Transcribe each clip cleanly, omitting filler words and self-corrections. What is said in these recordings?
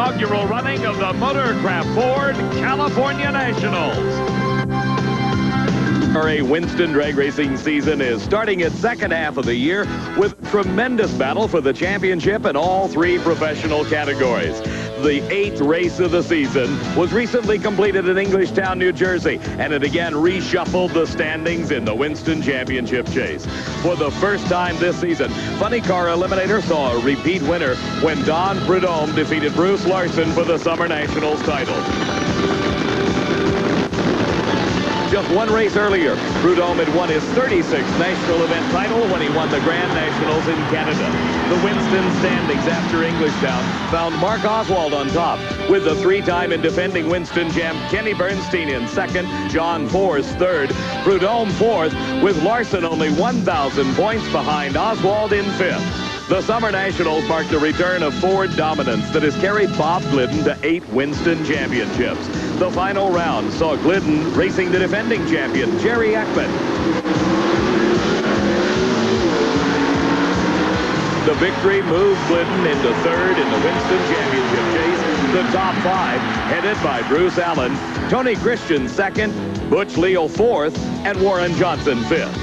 inaugural running of the Motorcraft Ford California Nationals. A Winston drag racing season is starting its second half of the year with a tremendous battle for the championship in all three professional categories. The 8th race of the season was recently completed in Englishtown, New Jersey, and it again reshuffled the standings in the Winston Championship chase. For the first time this season, Funny Car Eliminator saw a repeat winner when Don Prudhomme defeated Bruce Larson for the Summer Nationals title. Just one race earlier, Prudhomme had won his 36th national event title when he won the Grand Nationals in Canada. The Winston standings after Englishtown found Mark Oswald on top, with the three-time and defending Winston champ Kenny Bernstein in second, John Force third, Prudhomme fourth, with Larson only 1,000 points behind Oswald in fifth. The Summer Nationals marked the return of Ford dominance that has carried Bob Glidden to 8 Winston championships. The final round saw Glidden racing the defending champion, Jerry Eckman. The victory moved Glidden into third in the Winston Championship chase. The top 5, headed by Bruce Allen, Tony Christian second, Butch Leal fourth, and Warren Johnson fifth.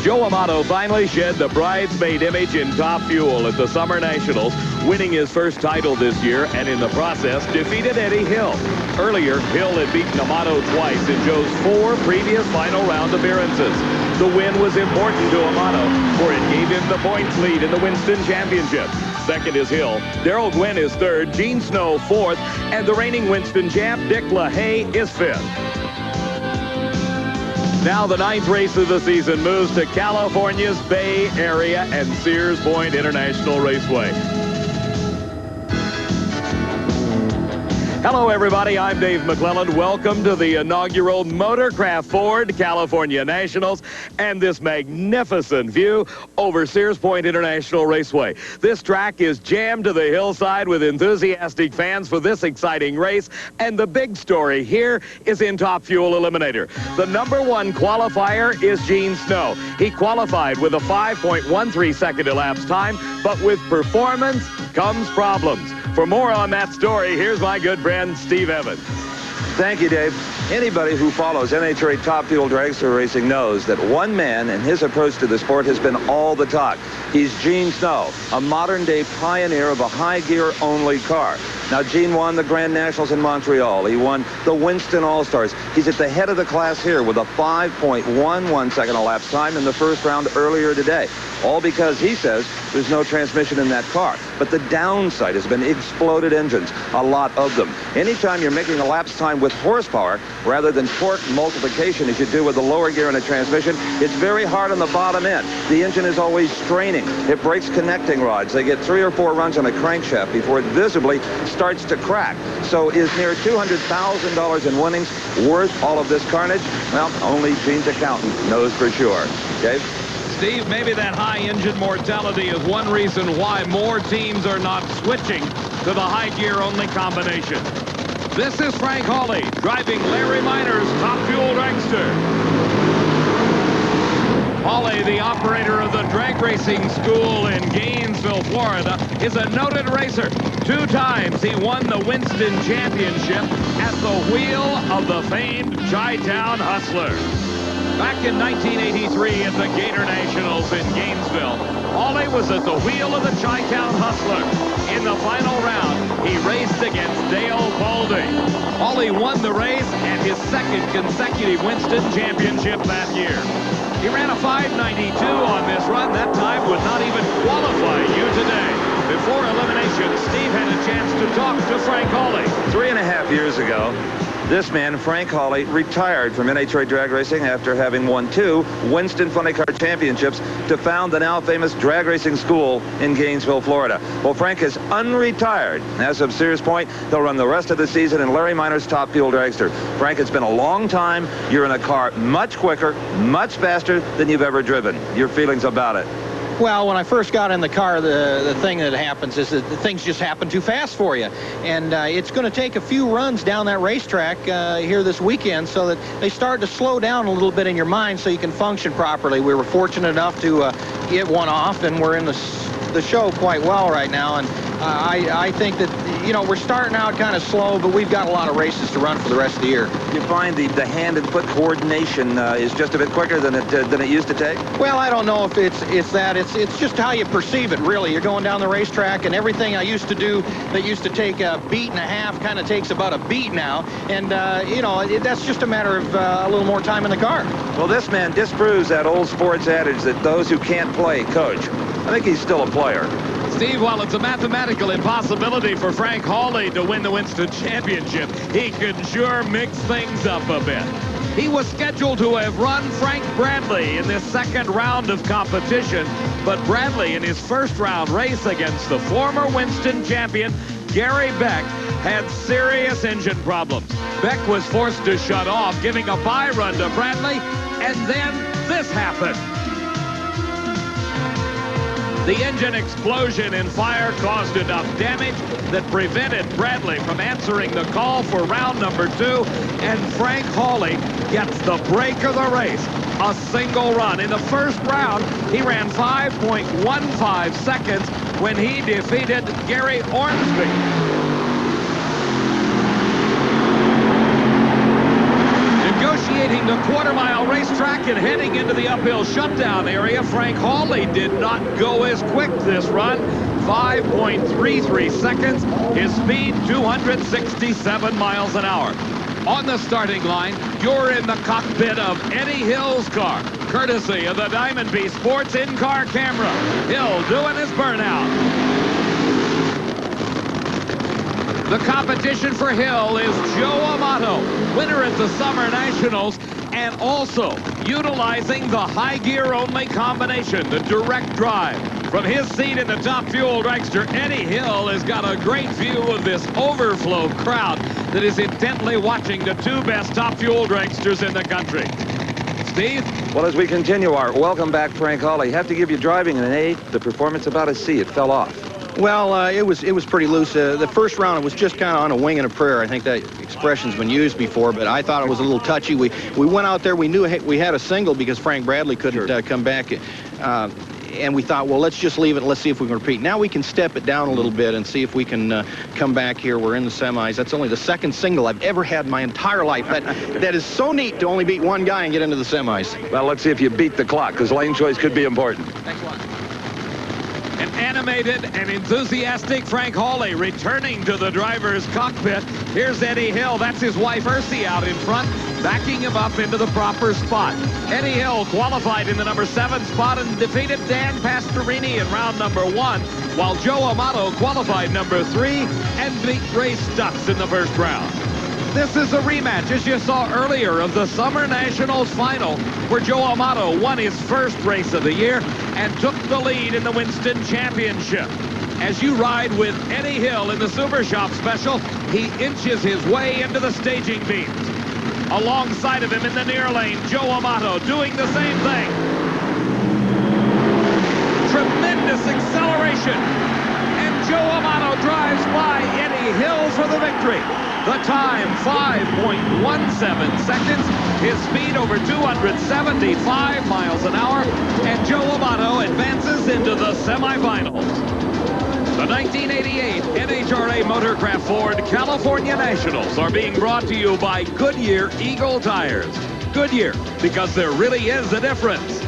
Joe Amato finally shed the bridesmaid image in Top Fuel at the Summer Nationals, winning his first title this year, and in the process defeated Eddie Hill. Earlier, Hill had beaten Amato twice in Joe's 4 previous final round appearances. The win was important to Amato, for it gave him the points lead in the Winston Championship. Second is Hill. Darrell Gwynn is third, Gene Snow fourth, and the reigning Winston champ, Dick LaHaye, is fifth. Now the 9th race of the season moves to California's Bay Area and Sears Point International Raceway. Hello, everybody. I'm Dave McClelland. Welcome to the inaugural Motorcraft Ford California Nationals and this magnificent view over Sears Point International Raceway. This track is jammed to the hillside with enthusiastic fans for this exciting race, and the big story here is in Top Fuel Eliminator. The #1 qualifier is Gene Snow. He qualified with a 5.13 second elapsed time, but with performance comes problems. For more on that story, here's my good friend, Steve Evans. Thank you, Dave. Anybody who follows NHRA Top Fuel Dragster Racing knows that one man and his approach to the sport has been all the talk. He's Gene Snow, a modern-day pioneer of a high-gear-only car. Now, Gene won the Grand Nationals in Montreal. He won the Winston All-Stars. He's at the head of the class here with a 5.11 second elapsed time in the first round earlier today. All because he says there's no transmission in that car. But the downside has been exploded engines, a lot of them. Anytime you're making elapsed time with horsepower rather than torque multiplication as you do with the lower gear in a transmission, it's very hard on the bottom end. The engine is always straining. It breaks connecting rods. They get 3 or 4 runs on a crankshaft before it visibly starts to crack. So is near $200,000 in winnings worth all of this carnage? Well, only Gene's accountant knows for sure. Dave? Steve, maybe that high engine mortality is one reason why more teams are not switching to the high gear only combination. This is Frank Hawley driving Larry Minor's Top Fuel Dragster. Hawley, the operator of the drag racing school in Gainesville, Florida, is a noted racer. 2 times he won the Winston Championship at the wheel of the famed Chi-Town Hustler. Back in 1983 at the Gator Nationals in Gainesville, Hawley was at the wheel of the Chi-Town Hustler. In the final round, he raced against Dale Baldy. Hawley won the race and his second consecutive Winston Championship that year. He ran a 5.92 on this run. That time would not even qualify you today. Before elimination, Steve had a chance to talk to Frank Hawley. 3.5 years ago, this man, Frank Hawley, retired from NHRA drag racing after having won 2 Winston Funny Car Championships to found the now famous drag racing school in Gainesville, Florida. Well, Frank is unretired. As of Sears Point, they'll run the rest of the season in Larry Minor's Top Fuel Dragster. Frank, it's been a long time. You're in a car much quicker, much faster than you've ever driven. Your feelings about it? Well, when I first got in the car, the thing that happens is that things just happen too fast for you. And it's going to take a few runs down that racetrack here this weekend so that they start to slow down a little bit in your mind so you can function properly. We were fortunate enough to get one off, and we're in the show quite well right now. And I think that, you know, we're starting out kind of slow, but we've got a lot of races to run for the rest of the year. You find the hand and foot coordination is just a bit quicker than it used to take? Well, I don't know if it's that. It's just how you perceive it, really. You're going down the racetrack, and everything I used to do that used to take a beat and a half kind of takes about a beat now. And, you know, that's just a matter of a little more time in the car. Well, this man disproves that old sports adage that those who can't play coach. I think he's still a player. Steve, while it's a mathematical impossibility for Frank Hawley to win the Winston Championship, he can sure mix things up a bit. He was scheduled to have run Frank Bradley in this second round of competition, but Bradley, in his first round race against the former Winston champion, Gary Beck, had serious engine problems. Beck was forced to shut off, giving a bye run to Bradley, and then this happened. The engine explosion and fire caused enough damage that prevented Bradley from answering the call for round number 2, and Frank Hawley gets the break of the race. A single run. In the first round, he ran 5.15 seconds when he defeated Gary Ormsby. Negotiating the quarter-mile racetrack and heading into the uphill shutdown area, Frank Hawley did not go as quick this run. 5.33 seconds. His speed, 267 miles an hour. On the starting line, you're in the cockpit of Eddie Hill's car, courtesy of the Diamond B Sports in-car camera. Hill doing his burnout. The competition for Hill is Joe Amato, winner at the Summer Nationals, and also utilizing the high gear only combination, the direct drive. From his seat in the top fuel dragster, Eddie Hill has got a great view of this overflow crowd that is intently watching the two best top fuel dragsters in the country. Steve? Well, as we continue our welcome back, Frank Hawley, have to give you driving an A. The performance about a C. It fell off. Well, it was pretty loose. The first round, it was just kind of on a wing and a prayer. I think that expression's been used before, but I thought it was a little touchy. We went out there. We knew we had a single because Frank Bradley couldn't come back. And we thought, well, let's just leave it and let's see if we can repeat. Now we can step it down a little bit and see if we can come back here. We're in the semis. That's only the second single I've ever had in my entire life. That is so neat to only beat one guy and get into the semis. Well, let's see if you beat the clock, because lane choice could be important. Thanks a lot. An animated and enthusiastic Frank Hawley returning to the driver's cockpit. Here's Eddie Hill. That's his wife, Ursi, out in front, backing him up into the proper spot. Eddie Hill qualified in the number 7 spot and defeated Dan Pastorini in round number 1, while Joe Amato qualified number 3 and beat Ray Stutz in the first round. This is a rematch, as you saw earlier, of the Summer Nationals final, where Joe Amato won his first race of the year and took the lead in the Winston Championship. As you ride with Eddie Hill in the Super Shop Special, he inches his way into the staging beams. Alongside of him in the near lane, Joe Amato doing the same thing. Tremendous acceleration. And Joe Amato drives by Eddie Hill for the victory. The time, 5.17 seconds. His speed over 275 miles an hour. And Joe Amato advances into the semifinals. The 1988 NHRA Motorcraft Ford California Nationals are being brought to you by Goodyear Eagle Tires. Goodyear, because there really is a difference.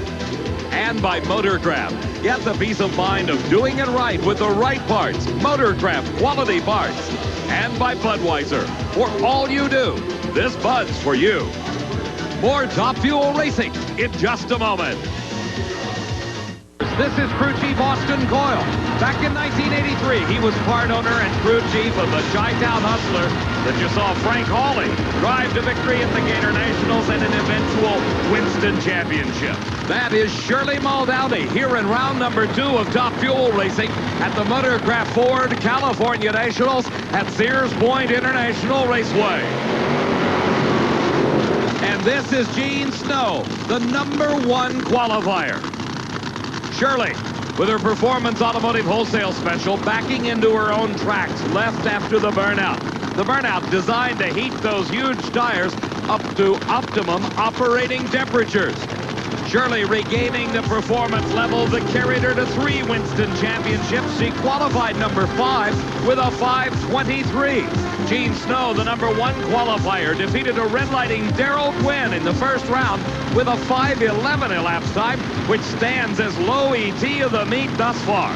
And by Motorcraft. Get the peace of mind of doing it right with the right parts. Motorcraft quality parts. And by Budweiser. For all you do, this Bud's for you. More Top Fuel Racing in just a moment. This is crew chief Austin Coyle. Back in 1983, he was part owner and crew chief of the Chi-Town Hustler that you saw Frank Hawley drive to victory at the Gator Nationals and an eventual Winston Championship. That is Shirley Muldowney here in round number 2 of Top Fuel Racing at the Motorcraft Ford California Nationals at Sears Point International Raceway. And this is Gene Snow, the number 1 qualifier. Shirley, with her Performance Automotive Wholesale Special, backing into her own tracks left after the burnout. The burnout designed to heat those huge tires up to optimum operating temperatures. Shirley regaining the performance level that carried her to 3 Winston championships. She qualified number 5 with a 5:23. Jean Snow, the number 1 qualifier, defeated a red-lighting Darrell Gwynn in the first round with a 5:11 elapsed time, which stands as low ET of the meet thus far.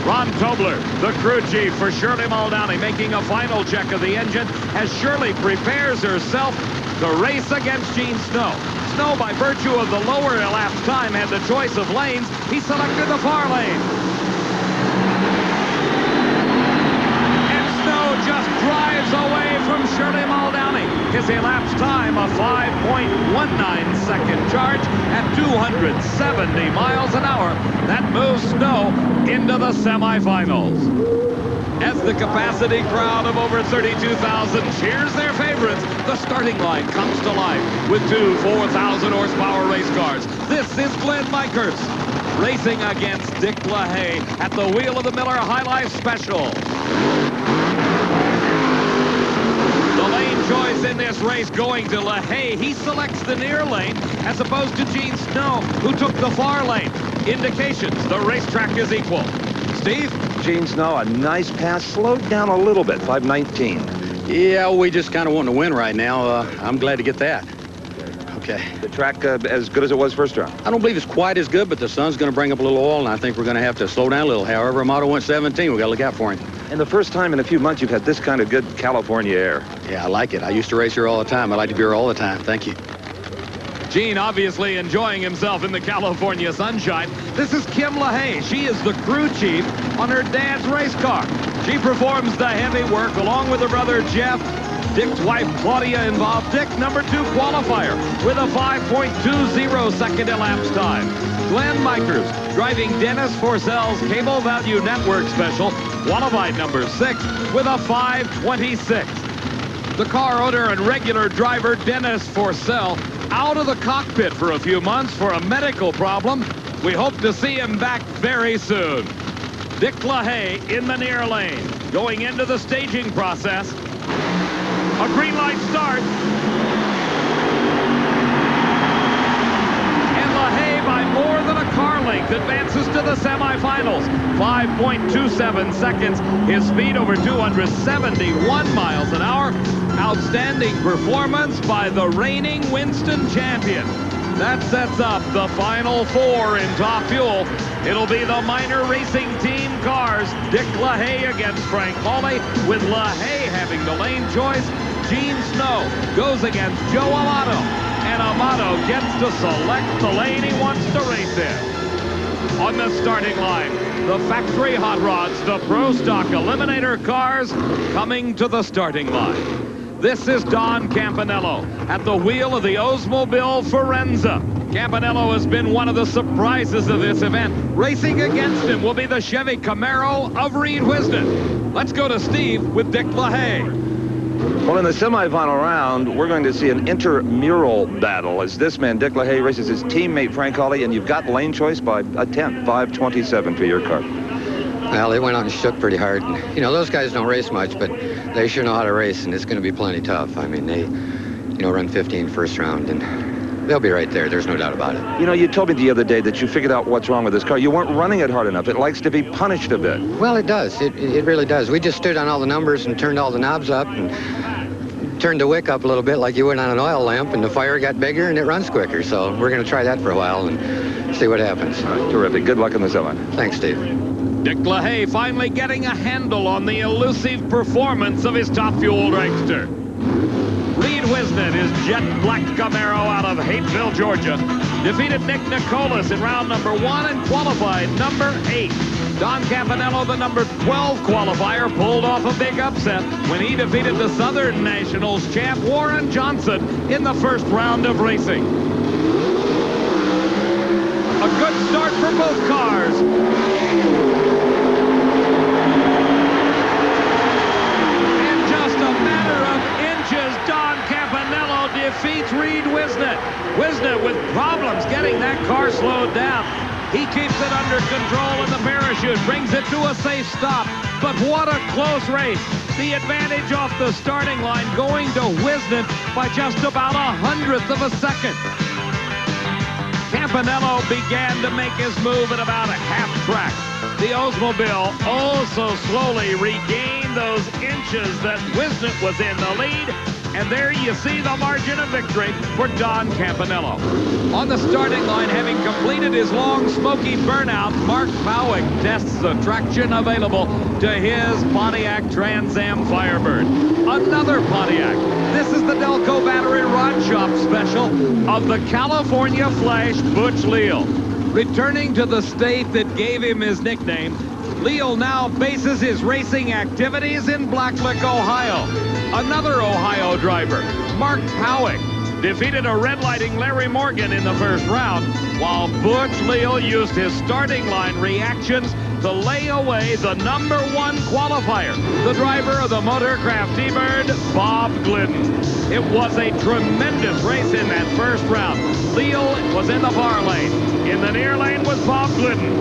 Ron Tobler, the crew chief for Shirley Muldowney, making a final check of the engine as Shirley prepares herself to race against Jean Snow. Snow, by virtue of the lower elapsed time, had the choice of lanes. He selected the far lane. And Snow just drives away from Shirley Muldowney. His elapsed time, a 5.19 second charge at 270 miles an hour. That moves Snow into the semifinals. As the capacity crowd of over 32,000 cheers their favorites, the starting line comes to life with 2 4,000 horsepower race cars. This is Glenn Mikers racing against Dick LaHaye at the wheel of the Miller High Life Special. The lane choice in this race going to LaHaye. He selects the near lane as opposed to Jean Snow, who took the far lane. Indications the racetrack is equal. Steve? Jean Snow, a nice pass, slowed down a little bit, 5:19. Yeah, we just kind of want to win right now. I'm glad to get that. Okay. The track as good as it was first round? I don't believe it's quite as good, but the sun's going to bring up a little oil, and I think we're going to have to slow down a little. However, Amato went 17. We got to look out for him. And the first time in a few months you've had this kind of good California air. Yeah, I like it. I used to race here all the time. I like to be here all the time. Thank you. Gene obviously enjoying himself in the California sunshine. This is Kim LaHaye. She is the crew chief on her dad's race car. She performs the heavy work along with her brother Jeff. Dick's wife Claudia involved. Dick, number 2 qualifier with a 5.20 second elapsed time. Glenn Mikers driving Dennis Forsell's Cable Value Network Special, qualified number 6 with a 5:26. The car owner and regular driver Dennis Forsell out of the cockpit for a few months for a medical problem. We hope to see him back very soon. Dick LaHaye in the near lane, going into the staging process. A green light start. And LaHaye, by more than a car length, advances to the semifinals. 5.27 seconds. His speed over 271 miles an hour. Outstanding performance by the reigning Winston champion. That sets up the final 4 in Top Fuel. It'll be the minor racing team cars. Dick LaHaye against Frank Hawley, with LaHaye having the lane choice. Jean Snow goes against Joe Amato, and Amato gets to select the lane he wants to race in. On the starting line, the factory hot rods, the Pro Stock Eliminator cars coming to the starting line. This is Don Campanello at the wheel of the Oldsmobile Forenza. Campanello has been one of the surprises of this event. Racing against him will be the Chevy Camaro of Reed Wisden. Let's go to Steve with Dick LaHaye. Well, in the semifinal round, we're going to see an intramural battle as this man, Dick LaHaye, races his teammate Frank Hawley, and you've got lane choice by a 10th, 5:27 for your car. Well, they went out and shook pretty hard. And, you know, those guys don't race much, but they sure know how to race, and it's going to be plenty tough. I mean, they, you know, run 15 first round, and they'll be right there. There's no doubt about it. You know, you told me the other day that you figured out what's wrong with this car. You weren't running it hard enough. It likes to be punished a bit. Well, it does. It really does. We just stood on all the numbers and turned all the knobs up and turned the wick up a little bit like you would on an oil lamp, and the fire got bigger and it runs quicker. So we're going to try that for a while and see what happens. All right, terrific. Good luck in the semi. Thanks, Steve. Dick LaHaye finally getting a handle on the elusive performance of his Top Fuel dragster. Reed Wisden, his jet black Camaro out of Hateville, Georgia, defeated Nick Nicolas in round number 1 and qualified number 8. Don Campanello, the number 12 qualifier, pulled off a big upset when he defeated the Southern Nationals champ Warren Johnson in the first round of racing. A good start for both cars. Don Campanello defeats Reed Wisden. Wisden with problems getting that car slowed down. He keeps it under control in the parachute, brings it to a safe stop. But what a close race. The advantage off the starting line going to Wisden by just about 1/100 of a second. Campanello began to make his move at about a half track. The Oldsmobile so slowly regained those inches that Wisnett was in the lead. And there you see the margin of victory for Don Campanello. On the starting line, having completed his long, smoky burnout, Mark Bowick tests the traction available to his Pontiac Trans Am Firebird. Another Pontiac. This is the Delco Battery Rod Shop special of the California Flash Butch Leal. Returning to the state that gave him his nickname, Leal now bases his racing activities in Blacklick, Ohio. Another Ohio driver, Mark Bowick, defeated a red-lighting Larry Morgan in the first round, while Butch Leal used his starting line reactions to lay away the #1 qualifier, the driver of the Motorcraft T-Bird, Bob Glidden. It was a tremendous race in that first round. Leal was in the far lane. In the near lane was Bob Glidden.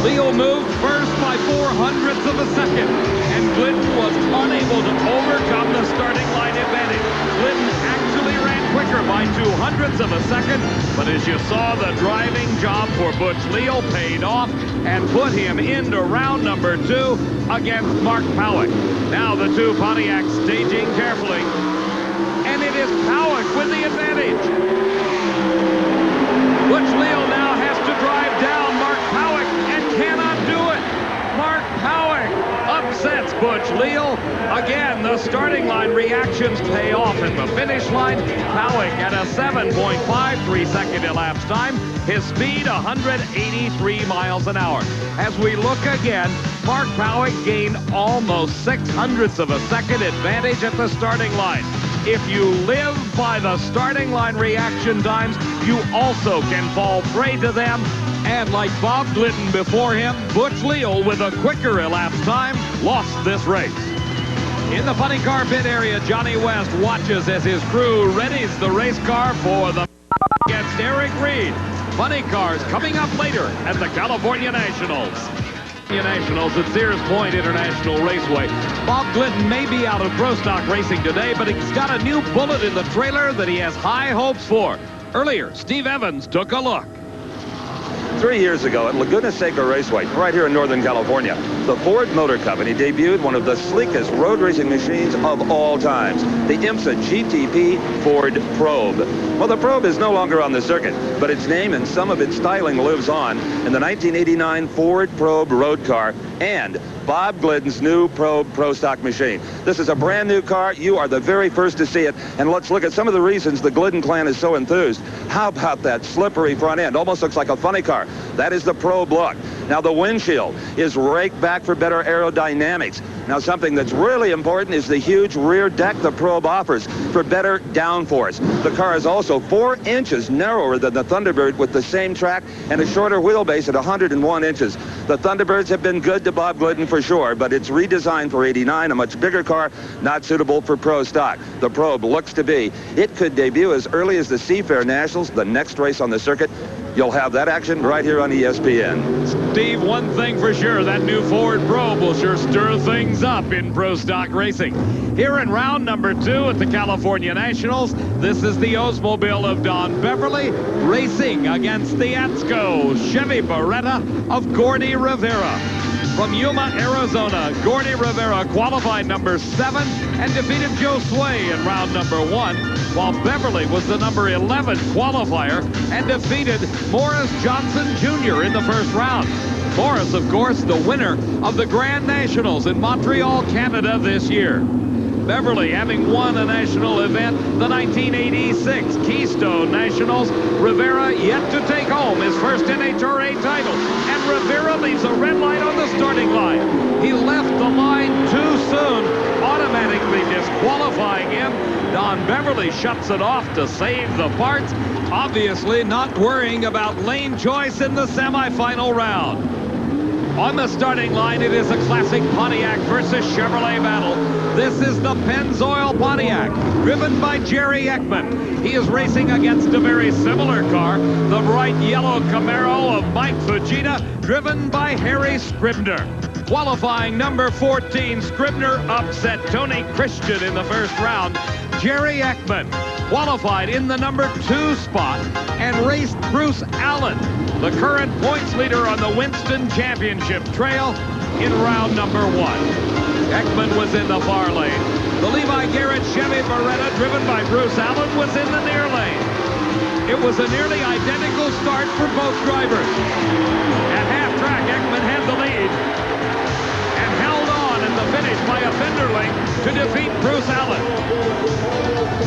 Leal moved first by 0.04 of a second, and Glidden was unable to overcome the starting line advantage. Glidden actually ran quicker by 0.02 of a second, but as you saw, the driving job for Butch Leal paid off and put him into round number 2 against Mark Bowick. Now the two Pontiacs staging carefully, and it is Bowick with the advantage. Butch Leal now has to drive down Mark Bowick and cannot do it. Mark Bowick upsets Butch Leal. Again, the starting line reactions pay off at the finish line. Bowick at a 7.53 second elapsed time. His speed 183 miles an hour. As we look again, Mark Bowick gained almost 0.06 of a second advantage at the starting line. If you live by the starting line reaction times, you also can fall prey to them. And like Bob Glidden before him, Butch Leal, with a quicker elapsed time, lost this race. In the funny car pit area, Johnny West watches as his crew readies the race car for the against Eric Reed. Funny cars coming up later at the California Nationals. Nationals at Sears Point International Raceway. Bob Glidden may be out of pro stock racing today, but he's got a new bullet in the trailer that he has high hopes for. Earlier, Steve Evans took a look. 3 years ago at Laguna Seca Raceway, right here in Northern California, the Ford Motor Company debuted one of the sleekest road racing machines of all times, the IMSA GTP Ford Probe. Well, the Probe is no longer on the circuit, but its name and some of its styling lives on in the 1989 Ford Probe road car and Bob Glidden's new Probe Pro Stock machine. This is a brand new car. You are the very first to see it. And let's look at some of the reasons the Glidden clan is so enthused. How about that slippery front end? Almost looks like a funny car. That is the Probe look. Now the windshield is raked back for better aerodynamics. Now something that's really important is the huge rear deck the Probe offers for better downforce. The car is also 4 inches narrower than the Thunderbird with the same track and a shorter wheelbase at 101 inches. The Thunderbirds have been good to Bob Glidden for sure, but it's redesigned for 89, a much bigger car, not suitable for pro stock. The Probe looks to be. It could debut as early as the Seafair Nationals, the next race on the circuit. You'll have that action right here on ESPN. Steve, one thing for sure, that new Ford Probe will sure stir things up in pro stock racing. Here in round number 2 at the California Nationals, this is the Oldsmobile of Don Beverly racing against the Atco Chevy Beretta of Gordy Rivera. From Yuma, Arizona, Gordy Rivera qualified number 7 and defeated Joe Sway in round number 1, while Beverly was the number 11 qualifier and defeated Morris Johnson Jr. in the first round. Morris, of course, the winner of the Grand Nationals in Montreal, Canada this year. Beverly having won a national event, the 1986 Keystone Nationals. Rivera yet to take home his first NHRA title. And Rivera leaves a red light on the starting line. He left the line too soon, automatically disqualifying him. Don Beverly shuts it off to save the parts, obviously not worrying about lane choice in the semifinal round. On the starting line, it is a classic Pontiac versus Chevrolet battle. This is the Pennzoil Pontiac, driven by Jerry Ekman. He is racing against a very similar car, the bright yellow Camaro of Mike Fujita, driven by Harry Scribner. Qualifying number 14, Scribner upset Tony Christian in the first round. Jerry Ekman qualified in the number 2 spot and raced Bruce Allen, the current points leader on the Winston Championship Trail, in round number 1. Ekman was in the far lane. The Levi Garrett Chevy Beretta, driven by Bruce Allen, was in the near lane. It was a nearly identical start for both drivers. At half-track, Ekman had the lead and held on at the finish by a fender length to defeat Bruce Allen.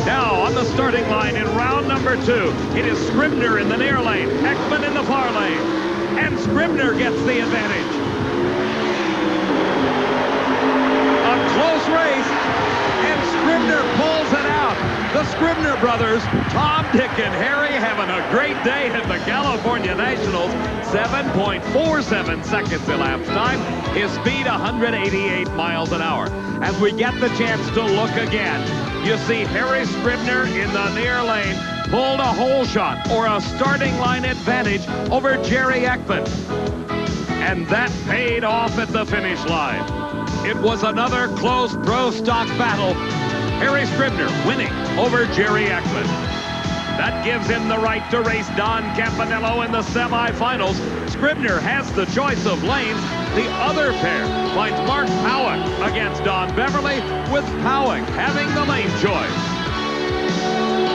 Now, on the starting line in round number 2, it is Scribner in the near lane, Ekman in the far lane, and Scribner gets the advantage. A close race, and Scribner pulls it out. The Scribner brothers, Tom, Dick, and Harry, having a great day at the California Nationals. 7.47 seconds elapsed time. His speed, 188 miles an hour. As we get the chance to look again, you see Harry Scribner in the near lane pulled a hole shot or a starting line advantage over Jerry Ekman. And that paid off at the finish line. It was another close pro stock battle. Harry Scribner winning over Jerry Ekman. That gives him the right to race Don Campanello in the semifinals. Scribner has the choice of lanes. The other pair finds Mark Powick against Don Beverly, with Powick having the lane choice.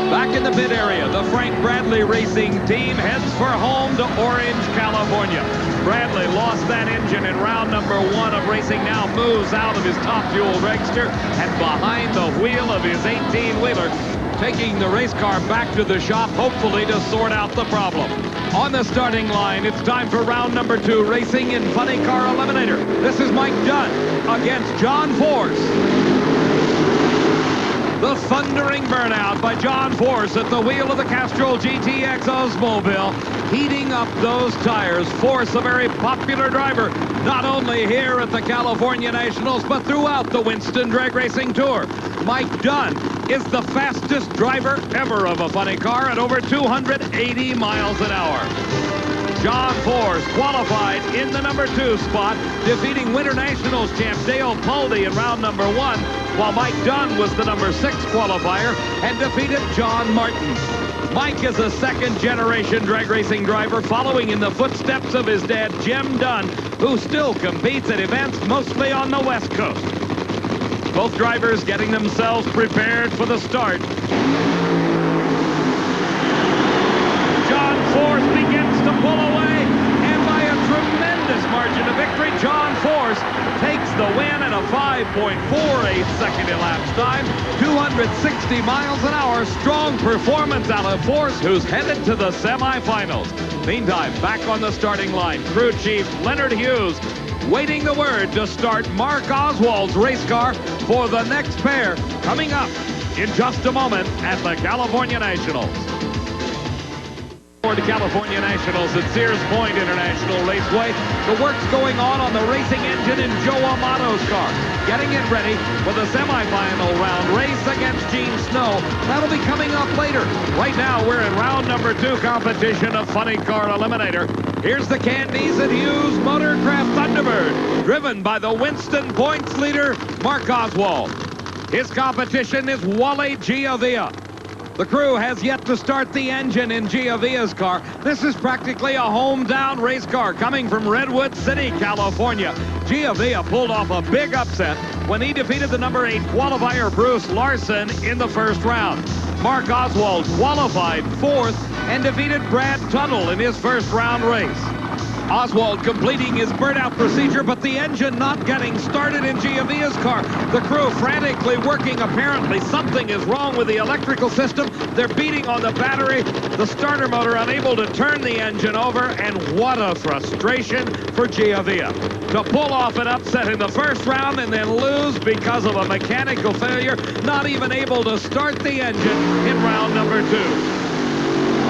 Back in the pit area, the Frank Bradley Racing team heads for home to Orange, California. Bradley lost that engine in round number 1 of racing, now moves out of his top fuel dragster and behind the wheel of his 18-wheeler, taking the race car back to the shop, hopefully to sort out the problem. On the starting line, it's time for round number 2, racing in Funny Car Eliminator. This is Mike Dunn against John Force. The thundering burnout by John Force at the wheel of the Castrol GTX Oldsmobile, heating up those tires. Force, a very popular driver, not only here at the California Nationals, but throughout the Winston Drag Racing Tour. Mike Dunn is the fastest driver ever of a funny car at over 280 miles an hour. John Force qualified in the number 2 spot, defeating Winter Nationals champ Dale Puldy in round number 1, while Mike Dunn was the number 6 qualifier and defeated John Martin. Mike is a second-generation drag racing driver, following in the footsteps of his dad, Jim Dunn, who still competes at events mostly on the West Coast. Both drivers getting themselves prepared for the start. John Force begins to pull away, and by a tremendous margin of victory, John Force takes the win at a 5.48 second elapsed time, 260 miles an hour. Strong performance out of Force, who's headed to the semifinals. Meantime, back on the starting line, crew chief Leonard Hughes waiting the word to start Mark Oswald's race car for the next pair coming up in just a moment at the California Nationals. To California Nationals at Sears Point International Raceway. The work's going on the racing engine in Joe Amato's car, getting it ready for the semifinal round race against Gene Snow. That'll be coming up later. Right now, we're in round number 2 competition of Funny Car Eliminator. Here's the Candies at Hughes Motorcraft Thunderbird, driven by the Winston points leader, Mark Oswald. His competition is Wally Giavia. The crew has yet to start the engine in Giavia's car. This is practically a hometown race car coming from Redwood City, California. Giavia pulled off a big upset when he defeated the number 8 qualifier Bruce Larson in the first round. Mark Oswald qualified 4th and defeated Brad Tuttle in his first round race. Oswald completing his burnout procedure, but the engine not getting started in Giavia's car. The crew frantically working. Apparently something is wrong with the electrical system. They're beating on the battery. The starter motor unable to turn the engine over, and what a frustration for Giavia. To pull off an upset in the first round and then lose because of a mechanical failure, not even able to start the engine in round number 2.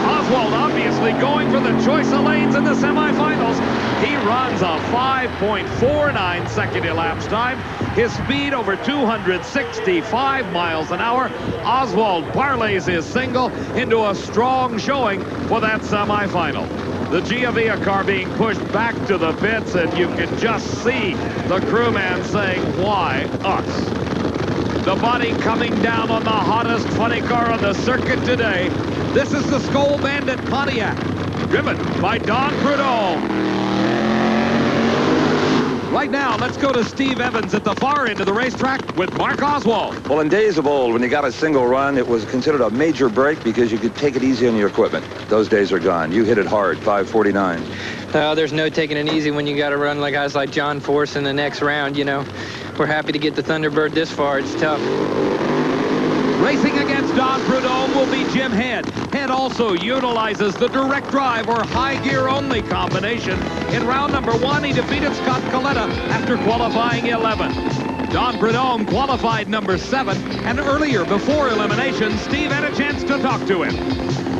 Oswald obviously going for the choice of lanes in the semifinals. He runs a 5.49 second elapsed time. His speed over 265 miles an hour. Oswald parlays his single into a strong showing for that semifinal. The Giavia car being pushed back to the pits, and you can just see the crewman saying, "Why us?" The body coming down on the hottest funny car on the circuit today. This is the Skull Bandit Pontiac, driven by Don Prudhomme. Right now, let's go to Steve Evans at the far end of the racetrack with Mark Oswald. Well, in days of old, when you got a single run, it was considered a major break because you could take it easy on your equipment. Those days are gone. You hit it hard, 549. There's no taking it easy when you got to run like guys like John Force in the next round, you know. We're happy to get the Thunderbird this far. It's tough. Racing against Don Prudhomme will be Jim Head. Head also utilizes the direct drive or high gear only combination. In round number 1, he defeated Scott Coletta after qualifying 11. Don Prudhomme qualified number 7, and earlier before elimination, Steve had a chance to talk to him.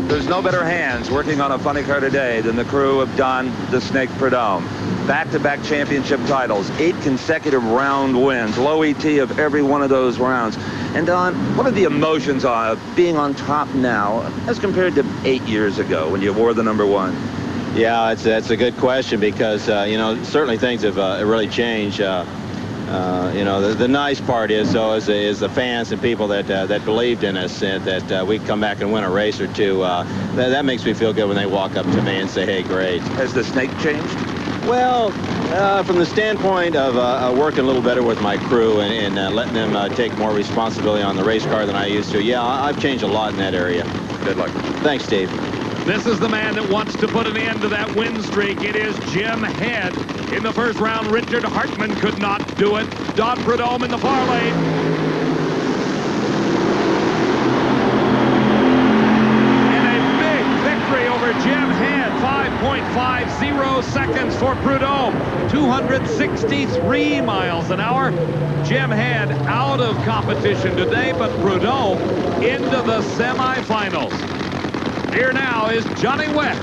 There's no better hands working on a funny car today than the crew of Don the Snake Prudhomme. Back-to-back championship titles, 8 consecutive round wins, low ET of every one of those rounds. And Don, what are the emotions of being on top now as compared to 8 years ago when you wore the number 1? Yeah, that's a good question because, you know, certainly things have really changed. You know, the nice part is, though, is the fans and people that believed in us and that we'd come back and win a race or two. That makes me feel good when they walk up to me and say, hey, great. Has the Snake changed? Well, from the standpoint of working a little better with my crew and letting them take more responsibility on the race car than I used to, yeah, I've changed a lot in that area. Good luck. Thanks, Steve. This is the man that wants to put an end to that win streak. It is Jim Head. In the first round, Richard Hartman could not do it. Don Prudhomme in the far lane. And a big victory over Jim Head. 5.50 seconds for Prudhomme. 263 miles an hour. Jim Head out of competition today, but Prudhomme into the semifinals. Here now is Johnny West.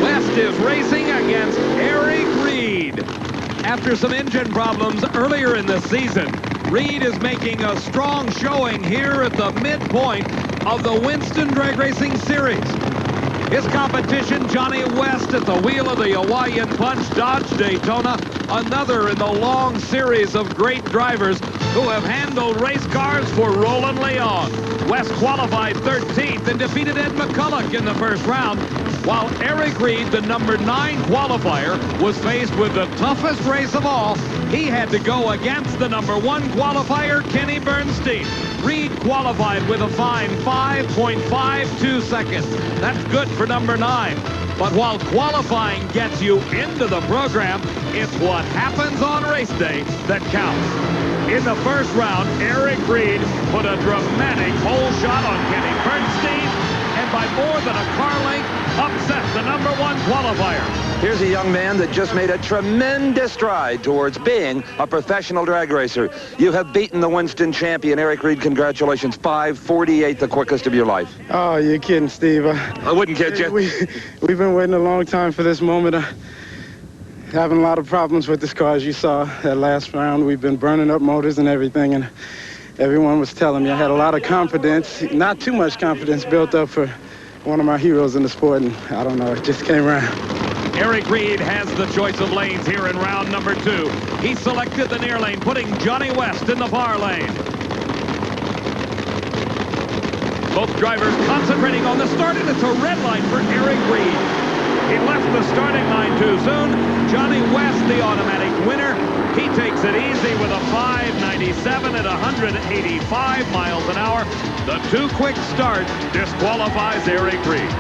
West is racing against Eric Reed. After some engine problems earlier in the season, Reed is making a strong showing here at the midpoint of the Winston Drag Racing Series. His competition, Johnny West at the wheel of the Hawaiian Punch Dodge Daytona, another in the long series of great drivers who have handled race cars for Roland Leon. West qualified 13th and defeated Ed McCulloch in the first round, while Eric Reed, the number 9 qualifier, was faced with the toughest race of all. He had to go against the number 1 qualifier, Kenny Bernstein. Reed qualified with a fine 5.52 seconds. That's good for number 9. But while qualifying gets you into the program, it's what happens on race day that counts. In the first round, Eric Reed put a dramatic pole shot on Kenny Bernstein, and by more than a car length, upset the number 1 qualifier. Here's a young man that just made a tremendous stride towards being a professional drag racer. You have beaten the Winston champion, Eric Reed. Congratulations. 5:48, the quickest of your life. Oh, you're kidding, Steve. I wouldn't kid you. We've been waiting a long time for this moment. Having a lot of problems with this car, as you saw that last round. We've been burning up motors and everything, and everyone was telling me I had a lot of confidence, not too much confidence, built up for one of my heroes in the sport, and I don't know, it just came around. Eric Reed has the choice of lanes here in round number 2. He selected the near lane, putting Johnny West in the far lane. Both drivers concentrating on the start, and it's a red light for Eric Reed. He left the starting line too soon. Johnny West, the automatic winner. He takes it easy with a 5.97 at 185 miles an hour. The too quick start disqualifies Eric Reed.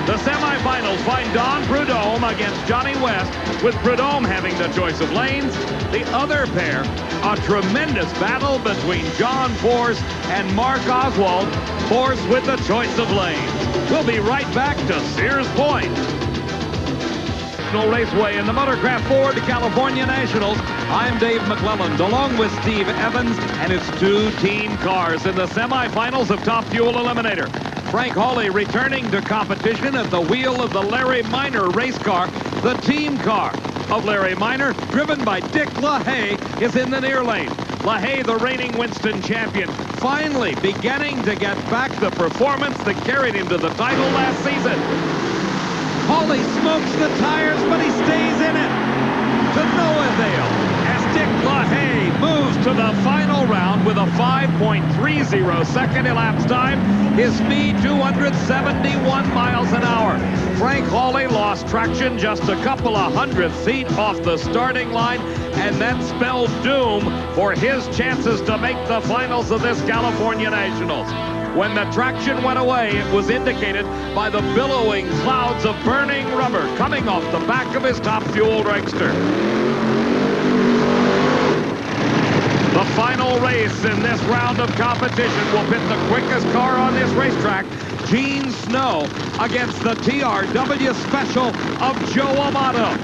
The semifinals find Don Prudhomme against Johnny West, with Prudhomme having the choice of lanes. The other pair, a tremendous battle between John Force and Mark Oswald. Force with the choice of lanes. We'll be right back to Sears Point. Raceway in the Motorcraft Ford California Nationals. I'm Dave McClelland, along with Steve Evans, and it's 2 team cars in the semifinals of Top Fuel Eliminator. Frank Hawley returning to competition at the wheel of the Larry Minor race car. The team car of Larry Minor, driven by Dick LaHaye, is in the near lane. LaHaye, the reigning Winston champion, finally beginning to get back the performance that carried him to the title last season. Hawley smokes the tires, but he stays in it. to no avail as Dick LaHaye moves to the final round with a 5.30 second elapsed time. His speed 271 miles an hour. Frank Hawley lost traction just a couple of 100 feet off the starting line, and that spelled doom for his chances to make the finals of this California Nationals. When the traction went away, it was indicated by the billowing clouds of burning rubber coming off the back of his top-fuel dragster. The final race in this round of competition will pit the quickest car on this racetrack, Gene Snow, against the TRW Special of Joe Amato.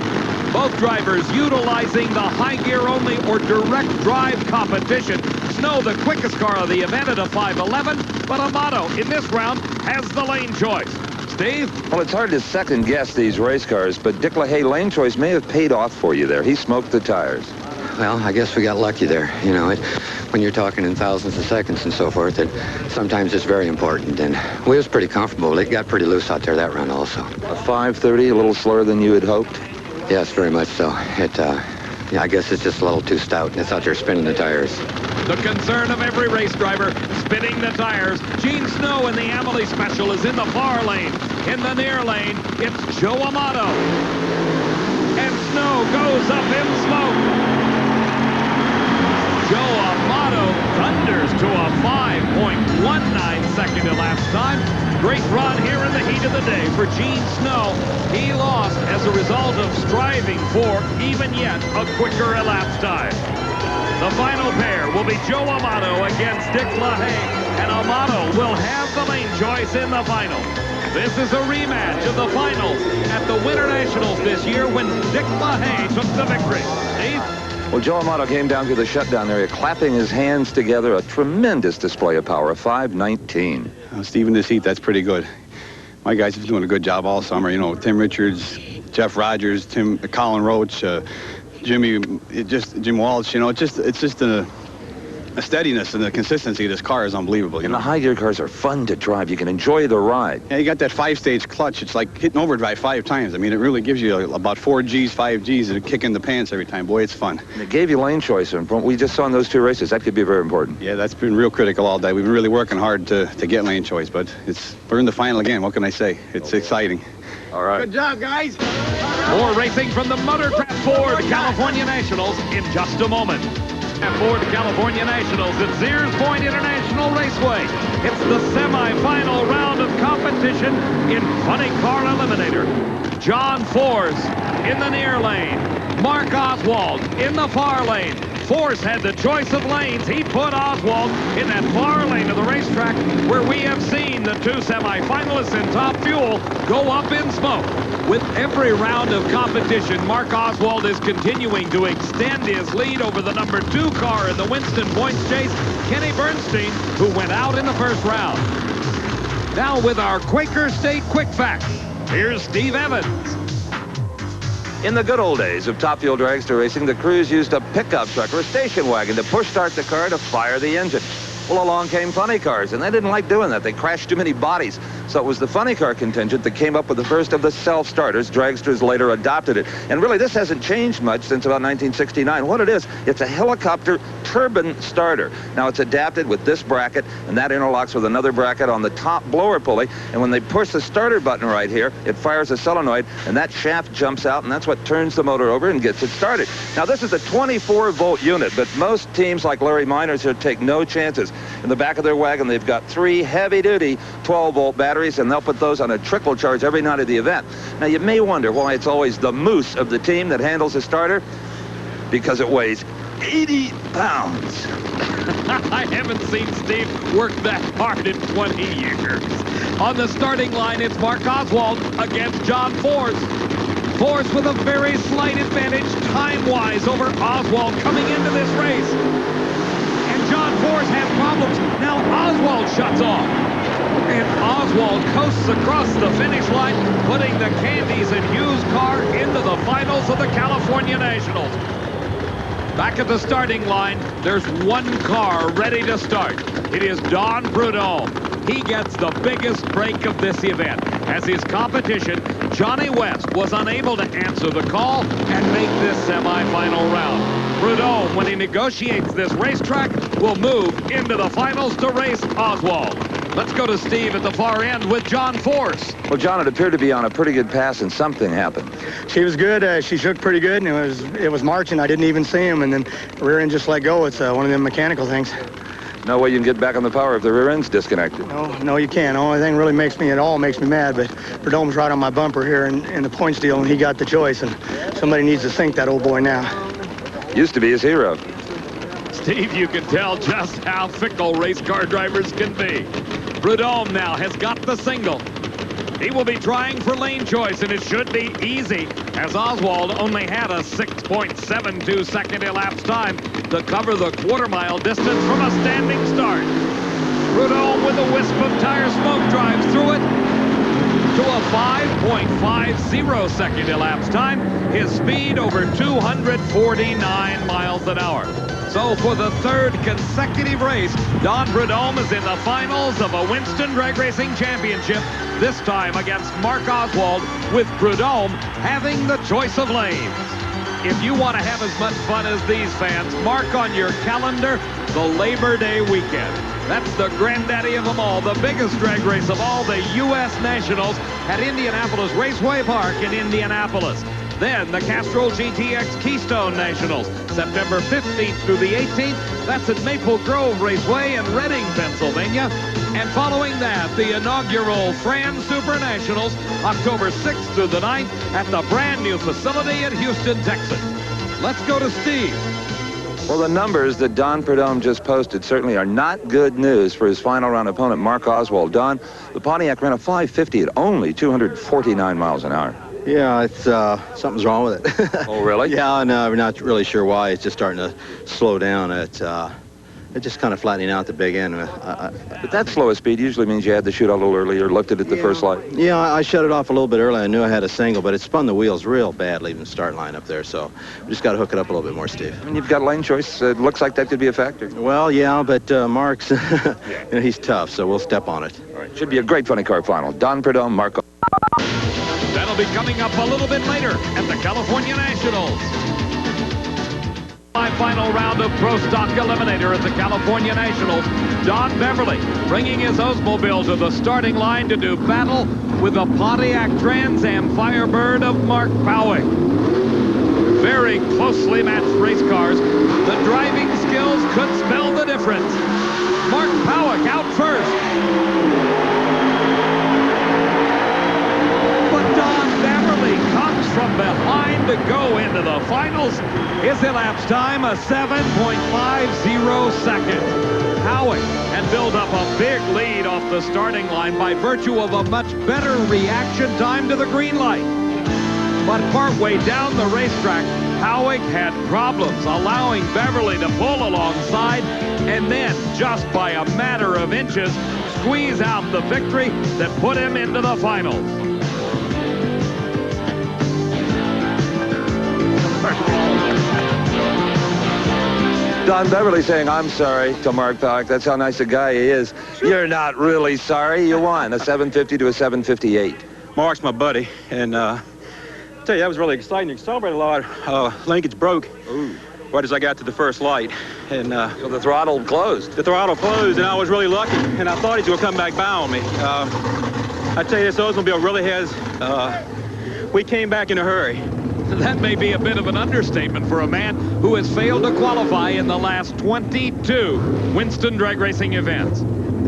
Both drivers utilizing the high gear only or direct drive competition. Snow, the quickest car of the event at a 5:11, but Amato in this round has the lane choice. Steve? Well, it's hard to second guess these race cars, but Dick LaHaye lane choice may have paid off for you there. He smoked the tires. Well, I guess we got lucky there. You know, when you're talking in thousands of seconds and so forth, sometimes it's very important. And we was pretty comfortable. It got pretty loose out there that run also. A 5:30, a little slower than you had hoped? Yes, very much so. Yeah, I guess it's just a little too stout, and it's out there spinning the tires. The concern of every race driver, spinning the tires. Gene Snow in the Amelie Special is in the far lane. In the near lane, it's Joe Amato. And Snow goes up in smoke. Joe Amato thunders to a 5.19 second elapsed time. Great run here in the heat of the day for Gene Snow. He lost as a result of striving for, even yet, a quicker elapsed time. The final pair will be Joe Amato against Dick LaHaye, and Amato will have the lane choice in the final. This is a rematch of the finals at the Winter Nationals this year when Dick LaHaye took the victory. Steve? Well, Joe Amato came down through the shutdown area, clapping his hands together. A tremendous display of power, a 5:19. Steve, in this heat, that's pretty good. My guys have been doing a good job all summer. You know, Tim Richards, Jeff Rogers, Colin Roach, Jim Walsh. You know, it's just a steadiness and the consistency of this car is unbelievable. And the high gear cars are fun to drive. You can enjoy the ride. Yeah, you got that 5-stage clutch. It's like hitting overdrive 5 times. I mean, it really gives you about 4 Gs, 5 Gs, and a kick in the pants every time. Boy, it's fun. And it gave you lane choice, and from what we just saw in those 2 races, that could be very important. Yeah, that's been real critical all day. We've been really working hard to get lane choice, but we're in the final again. What can I say? It's exciting. All right. Good job, guys. More racing from the Motorcraft Ford California Nationals in just a moment. At Ford California Nationals at Sears Point International Raceway. It's the semi-final round of competition in Funny Car Eliminator. John Force in the near lane. Mark Oswald in the far lane. Force had the choice of lanes. He put Oswald in that far lane of the racetrack where we have seen the 2 semi-finalists in top fuel go up in smoke. With every round of competition, Mark Oswald is continuing to extend his lead over the number 2 car in the Winston Points chase, Kenny Bernstein, who went out in the first round. Now with our Quaker State Quick Facts, here's Steve Evans. In the good old days of top fuel dragster racing, the crews used a pickup truck or a station wagon to push start the car to fire the engine. Well, along came funny cars, and they didn't like doing that. They crashed too many bodies. So it was the funny car contingent that came up with the first of the self-starters. Dragsters later adopted it. And really, this hasn't changed much since about 1969. What it is, it's a helicopter turbine starter. Now, it's adapted with this bracket, and that interlocks with another bracket on the top blower pulley. And when they push the starter button right here, it fires a solenoid, and that shaft jumps out, and that's what turns the motor over and gets it started. Now, this is a 24-volt unit, but most teams like Larry Minor's here take no chances. In the back of their wagon, they've got 3 heavy-duty 12-volt batteries, and they'll put those on a trickle charge every night of the event. Now, you may wonder why it's always the moose of the team that handles the starter. Because it weighs 80 pounds. I haven't seen Steve work that hard in 20 years. On the starting line, it's Mark Oswald against John Force. Force with a very slight advantage time-wise over Oswald coming into this race. John Force has problems. Now Oswald shuts off. And Oswald coasts across the finish line, putting the Candies and Hughes car into the finals of the California Nationals. Back at the starting line, there's 1 car ready to start. It is Don Prudhomme. He gets the biggest break of this event as his competition, Johnny West was unable to answer the call and make this semifinal round. Prudhomme, when he negotiates this racetrack, will move into the finals to race Oswald. Let's go to Steve at the far end with John Force. Well, John, it appeared to be on a pretty good pass, and something happened. She was good. She shook pretty good, and it was marching. I didn't even see him, and then rear end just let go. It's one of them mechanical things. No way you can get back on the power if the rear end's disconnected. No, you can't. The only thing really makes me mad, but Prudhomme's right on my bumper here in the points deal, and he got the choice, and somebody needs to sink that old boy now. Used to be his hero. Steve, you can tell just how fickle race car drivers can be. Prudhomme now has got the single. He will be trying for lane choice, and it should be easy, as Oswald only had a 6.72 second elapsed time to cover the quarter-mile distance from a standing start. Prudhomme, with a wisp of tire smoke, drives through it to a 5.50 second elapsed time. His speed over 249 miles an hour. So for the third consecutive race, Don Prudhomme is in the finals of a Winston Drag Racing Championship, this time against Mark Oswald, with Prudhomme having the choice of lanes. If you want to have as much fun as these fans, mark on your calendar the Labor Day weekend. That's the granddaddy of them all, the biggest drag race of all, the U.S. Nationals at Indianapolis Raceway Park in Indianapolis. Then the Castrol GTX Keystone Nationals, September 15th through the 18th. That's at Maple Grove Raceway in Reading, Pennsylvania. And following that, the inaugural Fran Super Nationals, October 6th through the 9th at the brand new facility in Houston, Texas. Let's go to Steve. Well, the numbers that Don Prudhomme just posted certainly are not good news for his final round opponent, Mark Oswald. Don, the Pontiac ran a 550 at only 249 miles an hour. Yeah, it's something's wrong with it. Oh, really? Yeah, no, we're not really sure why. It's just starting to slow down. It's just kind of flattening out the big end. But that slowest speed usually means you had to shoot a little earlier, looked at it the first light. Yeah, I shut it off a little bit early. I knew I had a single, but it spun the wheels real bad leaving the start line up there. So we just got to hook it up a little bit more, Steve. And you've got lane choice. It looks like that could be a factor. Well, yeah, but Mark's, you know, he's tough, so we'll step on it. All right. Should be a great funny car final. Don Prudhomme, Mark. That'll be coming up a little bit later at the California Nationals. Final round of Pro Stock Eliminator at the California Nationals. Don Beverly bringing his Oldsmobile to the starting line to do battle with the Pontiac Trans Am Firebird of Mark Powick. Very closely matched race cars. The driving skills could spell the difference. Mark Powick out first. Comes from behind to go into the finals. His elapsed time, a 7.50 seconds. Howick had built up a big lead off the starting line by virtue of a much better reaction time to the green light. But partway down the racetrack, Howick had problems allowing Beverly to pull alongside and then, just by a matter of inches, squeeze out the victory that put him into the finals. Don Beverly saying, "I'm sorry," to Mark Powick. That's how nice a guy he is. You're not really sorry. You won a 750 to a 758. Mark's my buddy, and tell you, that was really exciting. You celebrated a lot. Linkage broke right as I got to the first light, and So the throttle closed. the throttle closed, and I was really lucky, and I thought he was going to come back by on me. I tell you, this Oldsmobile really has, we came back in a hurry. That may be a bit of an understatement for a man who has failed to qualify in the last 22 Winston Drag Racing events.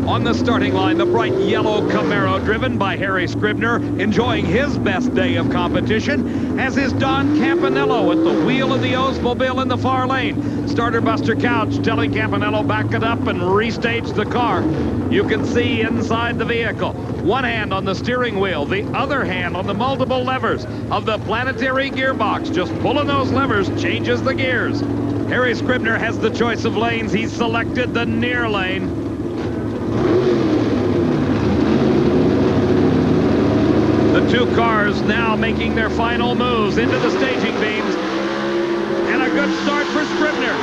On the starting line, the bright yellow Camaro driven by Harry Scribner, enjoying his best day of competition, as is Don Campanello at the wheel of the Oldsmobile in the far lane. Starter Buster Couch telling Campanello back it up and restage the car. You can see inside the vehicle. One hand on the steering wheel, the other hand on the multiple levers of the planetary gearbox. Just pulling those levers changes the gears. Harry Scribner has the choice of lanes. He's selected the near lane. The two cars now making their final moves into the staging beams. And a good start for Scribner.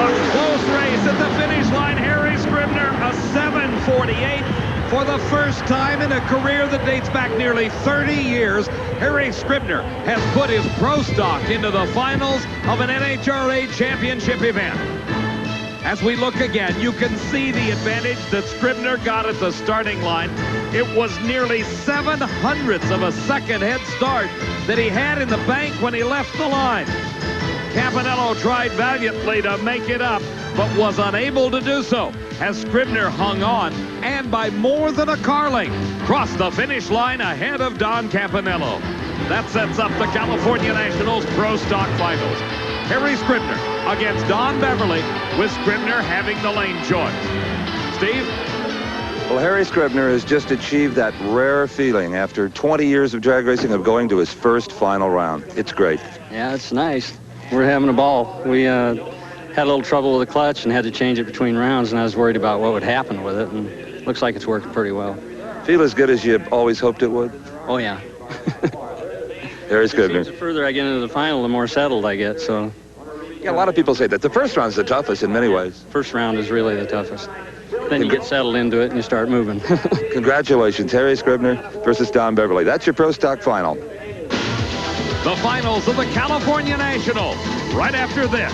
A close race at the finish line. Harry Scribner, a 7:48. For the first time in a career that dates back nearly 30 years, Harry Scribner has put his pro stock into the finals of an NHRA championship event. As we look again, you can see the advantage that Scribner got at the starting line. It was nearly 7/100ths of a second head start that he had in the bank when he left the line. Campanello tried valiantly to make it up, but was unable to do so as Scribner hung on and by more than a car length crossed the finish line ahead of Don Campanello. That sets up the California Nationals Pro Stock Finals. Harry Scribner against Don Beverly, with Scribner having the lane choice. Steve? Well, Harry Scribner has just achieved that rare feeling after 20 years of drag racing of going to his first final round. It's great. Yeah, it's nice. We're having a ball. We had a little trouble with the clutch and had to change it between rounds, and I was worried about what would happen with it, and it looks like it's working pretty well. Feel as good as you always hoped it would? Oh, yeah. Harry Scribner. The further I get into the final, the more settled I get, so. Yeah, a lot of people say that the first round's the toughest in many ways. First round is really the toughest. Then you get settled into it and you start moving. Congratulations, Harry Scribner versus Don Beverly. That's your Pro Stock final. The finals of the California Nationals, right after this.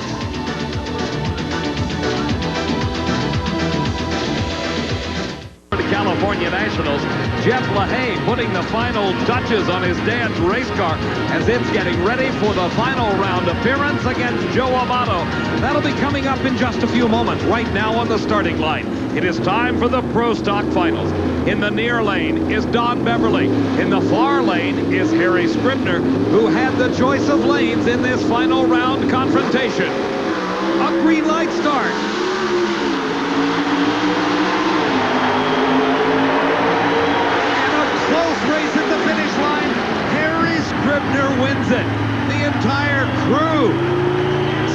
For the California Nationals, Jeff LaHaye putting the final touches on his dad's race car as it's getting ready for the final round appearance against Joe Amato. That'll be coming up in just a few moments. Right now on the starting line, it is time for the Pro Stock Finals. In the near lane is Don Beverly. In the far lane is Harry Scribner, who had the choice of lanes in this final round confrontation. A green light start. Race at the finish line. Harry Scribner wins it. The entire crew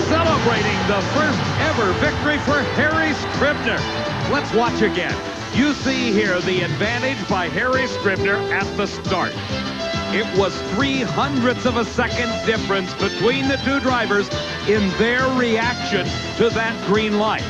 celebrating the first ever victory for Harry Scribner. Let's watch again. You see here the advantage by Harry Scribner at the start. It was 3/100ths of a second difference between the two drivers in their reaction to that green light.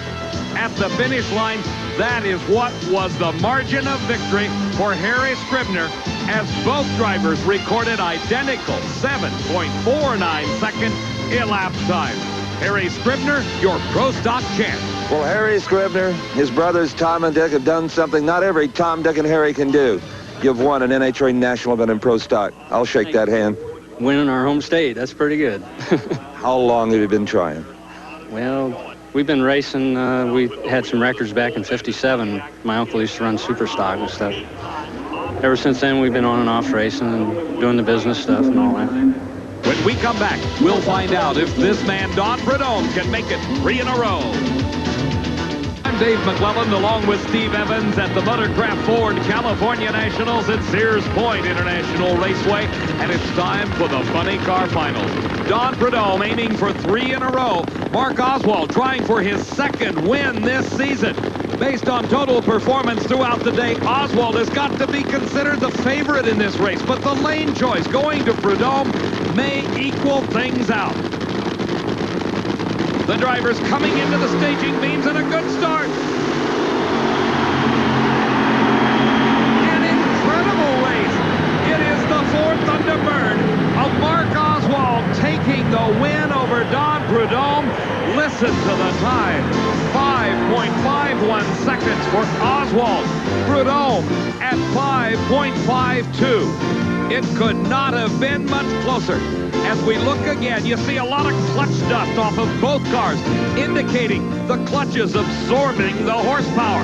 At the finish line, that is what was the margin of victory for Harry Scribner, as both drivers recorded identical 7.49 second elapsed time. Harry Scribner, your Pro Stock champ. Well, Harry Scribner, his brothers Tom and Dick have done something not every Tom, Dick, and Harry can do. You've won an NHRA national event in Pro Stock. I'll shake that hand. Winning our home state, that's pretty good. How long have you been trying? Well, we've been racing. We had some records back in '57. My uncle used to run super stock and stuff. Ever since then, we've been on and off racing and doing the business stuff and all that. When we come back, we'll find out if this man, Don Prudhomme, can make it 3 in a row. I'm Dave McClellan, along with Steve Evans at the Motorcraft Ford California Nationals at Sears Point International Raceway, and it's time for the Funny Car Finals. Don Prudhomme aiming for 3 in a row. Mark Oswald trying for his second win this season. Based on total performance throughout the day, Oswald has got to be considered the favorite in this race, but the lane choice going to Prudhomme may equal things out. The drivers coming into the staging beams and a good start. An incredible race. It is the Ford Thunderbird of Mark Oswald taking the win over Don Prudhomme. Listen to the time. 5.51 seconds for Oswald. Prudhomme at 5.52. It could not have been much closer. As we look again, you see a lot of clutch dust off of both cars, indicating the clutches absorbing the horsepower.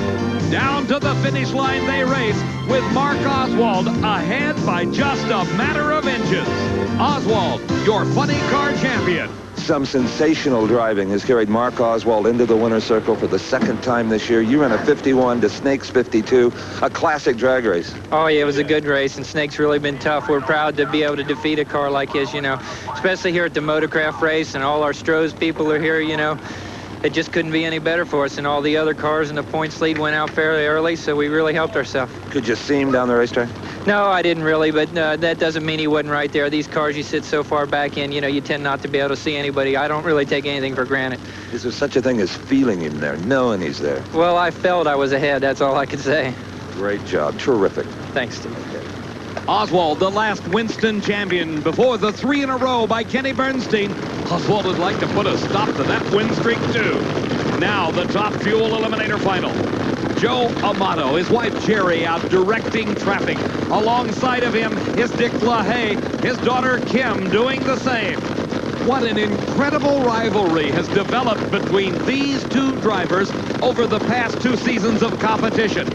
Down to the finish line they race, with Mark Oswald ahead by just a matter of inches. Oswald, your funny car champion. Some sensational driving has carried Mark Oswald into the winner's circle for the second time this year. You ran a 51 to Snake's 52, a classic drag race. Oh, yeah, it was a good race, and Snake's really been tough. We're proud to be able to defeat a car like his, you know, especially here at the Motorcraft race, and all our Strohs people are here, you know. It just couldn't be any better for us, and all the other cars in the points lead went out fairly early, so we really helped ourselves. Could you see him down the racetrack? No, I didn't really, but that doesn't mean he wasn't right there. These cars you sit so far back in, you know, you tend not to be able to see anybody. I don't really take anything for granted. Is there such a thing as feeling him there, knowing he's there? Well, I felt I was ahead. That's all I could say. Great job. Terrific. Thanks, Steve. Oswald, the last Winston champion before the 3 in a row by Kenny Bernstein. Oswald would like to put a stop to that win streak, too. Now, the Top Fuel Eliminator Final. Joe Amato, his wife Jerry, out directing traffic. Alongside of him is Dick LaHaye, his daughter Kim doing the same. What an incredible rivalry has developed between these two drivers over the past 2 seasons of competition.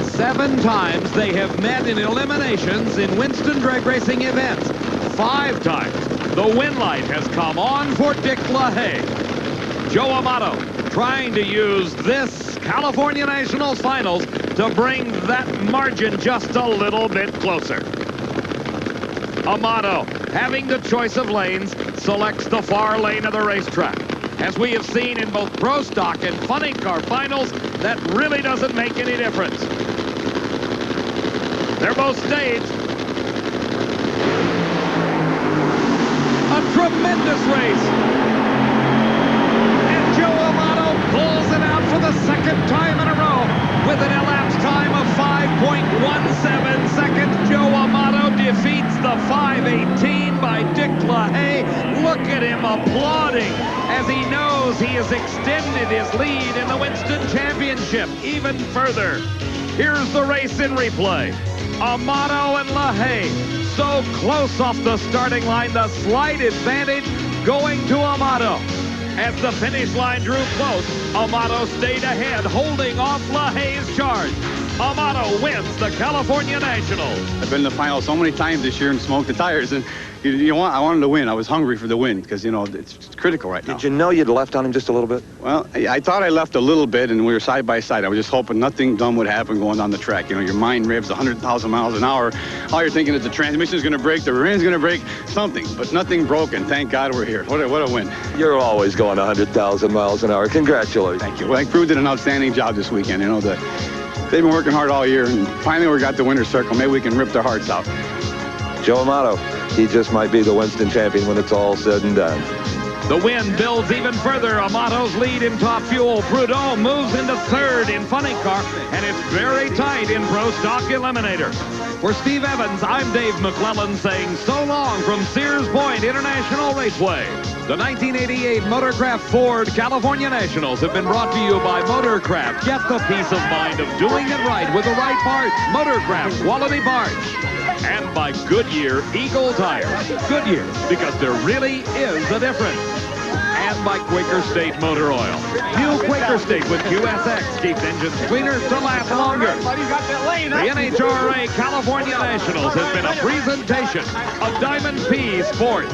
7 times they have met in eliminations in Winston drag racing events. 5 times the win light has come on for Dick LaHaye. Joe Amato trying to use this California Nationals Finals to bring that margin just a little bit closer. Amato, having the choice of lanes, selects the far lane of the racetrack. As we have seen in both Pro Stock and Funny Car Finals, that really doesn't make any difference. They're both staged. A tremendous race. And Joe Amato pulls it out for the 2nd time in a row with an elapsed time of 5.17 seconds. Joe Amato defeats the 5:18 by Dick LaHaye. Look at him applauding as he knows he has extended his lead in the Winston Championship even further. Here's the race in replay. Amato and LaHaye so close off the starting line, the slight advantage going to Amato. As the finish line drew close, Amato stayed ahead, holding off LaHaye's charge. Amato wins the California Nationals. I've been in the final so many times this year and smoked the tires, and I wanted to win. I was hungry for the win because, you know, it's critical right now. Did you know you'd left on him just a little bit? Well, I thought I left a little bit, and we were side by side. I was just hoping nothing dumb would happen going down the track. You know, your mind revs 100,000 miles an hour. All you're thinking is the transmission's going to break, the rear end's going to break, something. But nothing broken. Thank God we're here. What a win. You're always going 100,000 miles an hour. Congratulations. Thank you. Well, I proved did an outstanding job this weekend. You know, they've been working hard all year, and finally we got the winner's circle. Maybe we can rip their hearts out. Joe Amato, he just might be the Winston champion when it's all said and done. The win builds even further. Amato's lead in Top Fuel. Prudhomme moves into 3rd in Funny Car, and it's very tight in Pro Stock Eliminator. For Steve Evans, I'm Dave McClellan saying so long from Sears Point International Raceway. The 1988 Motorcraft Ford California Nationals have been brought to you by Motorcraft. Get the peace of mind of doing it right with the right parts. Motorcraft quality parts. And by Goodyear Eagle Tires. Goodyear, because there really is a difference. And by Quaker State Motor Oil. New Quaker State with QSX keeps engines cleaner to last longer. The NHRA California Nationals has been a presentation of Diamond P Sports.